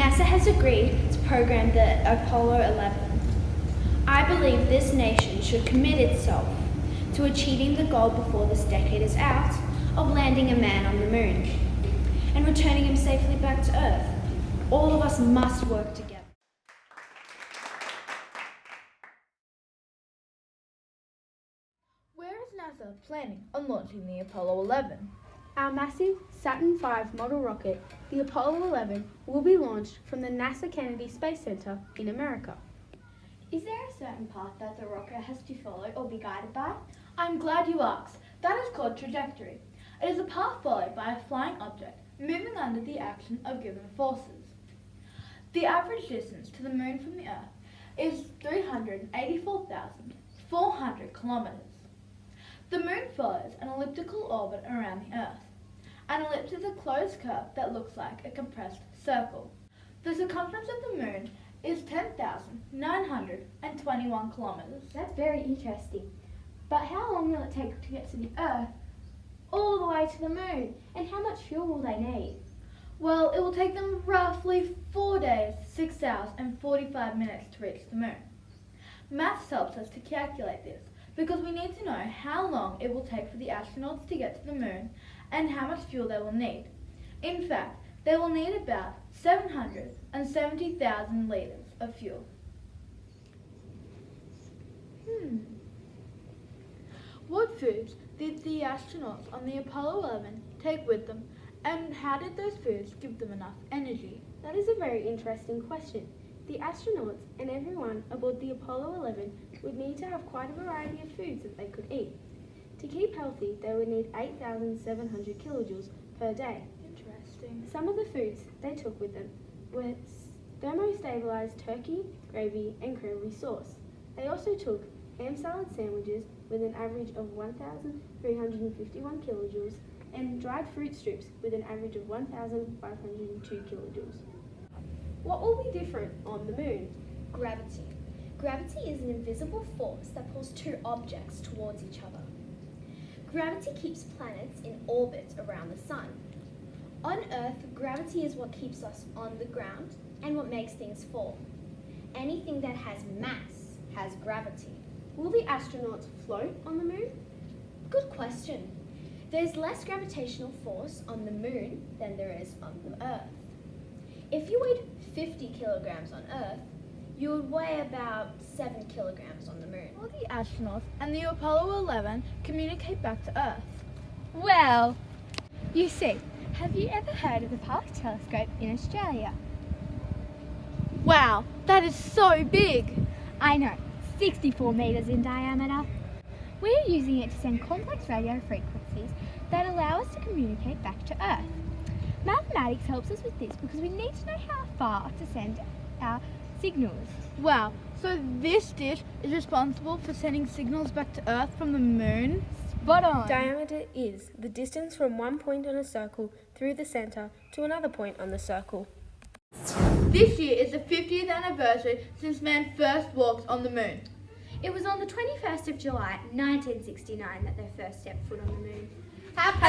NASA has agreed to program the Apollo 11. I believe this nation should commit itself to achieving the goal before this decade is out of landing a man on the moon and returning him safely back to Earth. All of us must work together. Where is NASA planning on launching the Apollo 11? Our massive Saturn V model rocket, the Apollo 11, will be launched from the NASA Kennedy Space Center in America. Is there a certain path that the rocket has to follow or be guided by? I'm glad you asked. That is called trajectory. It is a path followed by a flying object moving under the action of given forces. The average distance to the moon from the Earth is 384,400 kilometers. The moon follows an elliptical orbit around the Earth. An ellipse is a closed curve that looks like a compressed circle. The circumference of the moon is 10,921 kilometers. That's very interesting. But how long will it take to get to the Earth all the way to the moon? And how much fuel will they need? Well, it will take them roughly 4 days, 6 hours and 45 minutes to reach the moon. Maths helps us to calculate this because we need to know how long it will take for the astronauts to get to the moon and how much fuel they will need. In fact, they will need about 770,000 litres of fuel. What foods did the astronauts on the Apollo 11 take with them, and how did those foods give them enough energy? That is a very interesting question. The astronauts and everyone aboard the Apollo 11 would need to have quite a variety of foods that they could eat. To keep healthy, they would need 8,700 kilojoules per day. Interesting. Some of the foods they took with them were thermostabilized turkey, gravy, and cranberry sauce. They also took ham salad sandwiches with an average of 1,351 kilojoules and dried fruit strips with an average of 1,502 kilojoules. What will be different on the moon? Gravity. Gravity is an invisible force that pulls two objects towards each other. Gravity keeps planets in orbit around the sun. On Earth, gravity is what keeps us on the ground and what makes things fall. Anything that has mass has gravity. Will the astronauts float on the moon? Good question. There's less gravitational force on the moon than there is on the Earth. If you weighed 50 kilograms on Earth, you would weigh about 7 kilograms on the moon. Will the astronauts and the Apollo 11 communicate back to Earth? Well, you see, have you ever heard of the Parkes telescope in Australia? Wow, that is so big! I know, 64 metres in diameter. We're using it to send complex radio frequencies that allow us to communicate back to Earth. Mathematics helps us with this because we need to know how far to send our signals. Wow, so this dish is responsible for sending signals back to Earth from the moon? Spot on! Diameter is the distance from one point on a circle through the center to another point on the circle. This year is the 50th anniversary since man first walked on the moon. It was on the 21st of July, 1969 that they first stepped foot on the moon. Happy